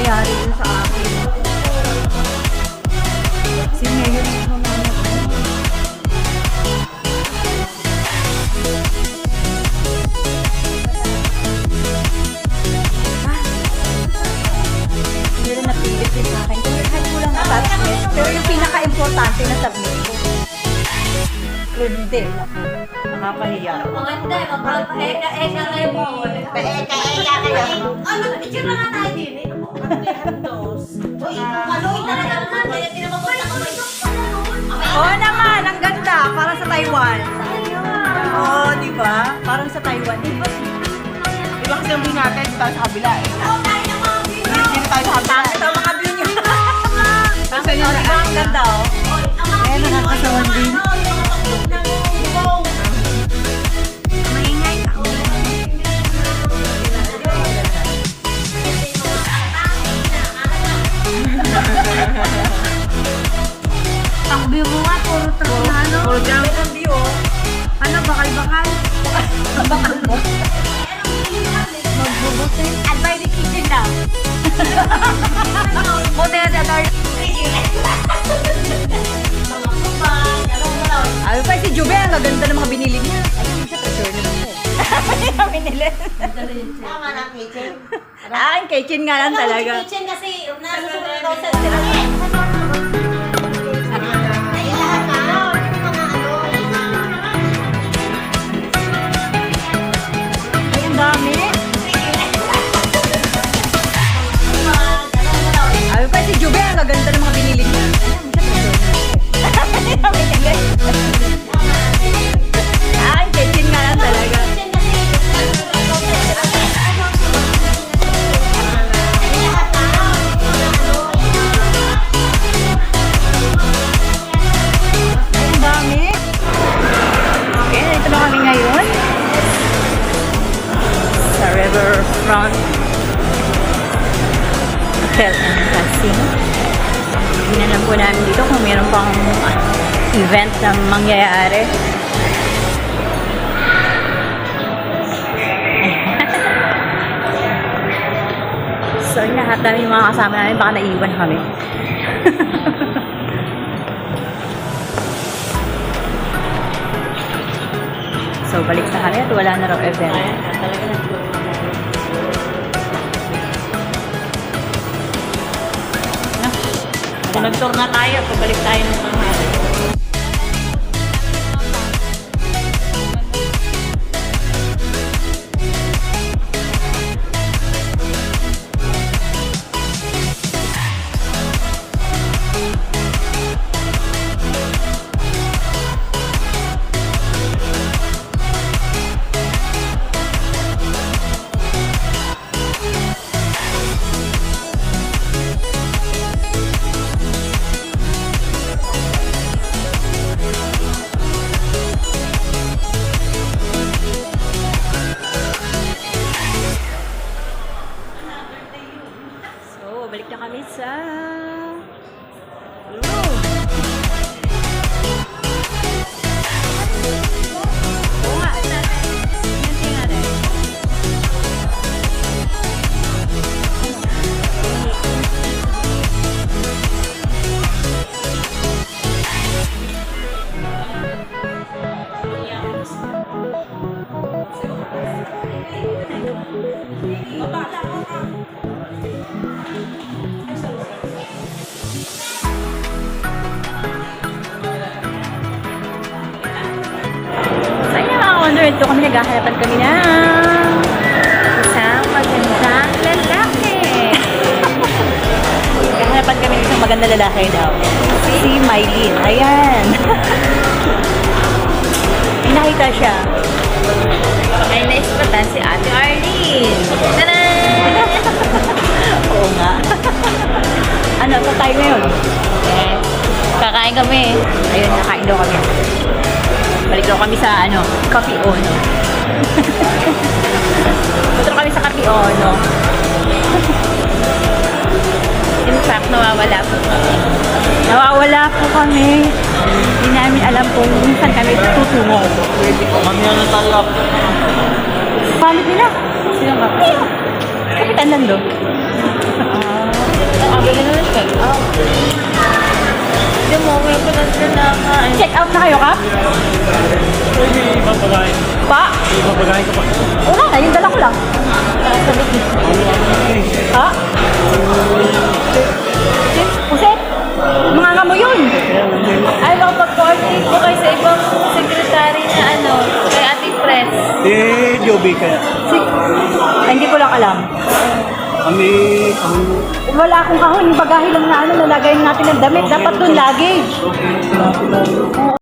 nangyayari yun sa akin. Si Mayor yung humanap. Hindi rin napilit din sa akin. Kahit ko lang attachment. Pero yung pinaka-importante na submit ko. Hindi. Nakakahiya. Maganda, magpapaheka-eka kayo mo. Paeka-eka kayo. Ano, picture na nga tayo din eh. Uy, maloy talaga naman. Kaya tinamagot ako ba ito? Oo naman, ang ganda. Parang sa Taiwan. Oo, di ba? Parang sa Taiwan. Di ba? Di ba kasi yung view natin, dito tayo sa kabila eh. Oo, tayo ng mga video. Dito tayo sa kabila. Ito ang mga view nyo. Kasi yun Di ba? Ang ganda, oh. Ang mga Ayan, video, nakakasawan din. yung mga pag-click ng bubong. Maingay ka. Ang view mo nga, puro truck na ano. Puro junk. Ang view, oh. Ano, bakal-bakal? Bakal mo? Magbubutin. Advise the kitchen daw. Buti na si Adar. Ay, pa si Jube, ang gaganda ng mga binili niya. Ayun mo siya, treasure naman po. Ang binili. Tama na, kitchen. Ah, ang kitchen nga lang talaga. Kitchen kasi, nasusunod daw sa sila. Ay, lahat na. Yung mga ano. Ay, ang dami. Ay, pa si Jube, ang gaganda ng mga binili niya. Ayun mo siya, treasure naman po. Ang binili. Ah, ang kitchen nga lang talaga. Kitchen kasi, nasusunod daw sa sila. Ay, lahat na. Ay, ang dami. Okay, dito na kami ngayon. Sa Riverfront Hotel and Casino. Tingnan po namin dito kung mayroon pang event na mangyayari. So, lahat namin yung mga kasama namin, baka naiwan kami. So, balik na kami at wala na raw event. Kung nag-tour na tayo, pabalik tayo ng tanghali. So, balik na kami sa... Oo nga. Yan tingnan rin. So, yun mga ka-wonder, ito kami naghaharapan kami na isang magandang lalaki. Naghaharapan kami ng isang magandang lalaki daw. Si Mylene. Ayan. May nakita siya. Ay, naispatan si Ate Arlene. Tanan! Oo nga. Ano, sa tayo ngayon? Eh, kakain kami. Ayun, nakain daw kami. Balik daw kami sa, Cafe Ono. Punta kami sa Cafe Ono. In fact, nawawala po. Nawawala po kami. Hindi namin alam kung saan kami tutungo. Kami na tayo. Pamit nila. Sino ka? Kapitan Nando. sila kain. Check out na kayo, Kap? Pwede ibang pagkain. Pa? Ibang pagkain ka pa. Wala na, yung dala ko lang. Ha? Puset? Mga nga mo yun. Ay, makapag-coordinate po kayo sa ibang secretary na ano, kay Ate Press. Eh, Joby kaya. Ay, hindi ko lang alam. Kami, Wala akong kahon, yung bagahe lang na ano, nalagay natin ng damit. Dapat doon luggage.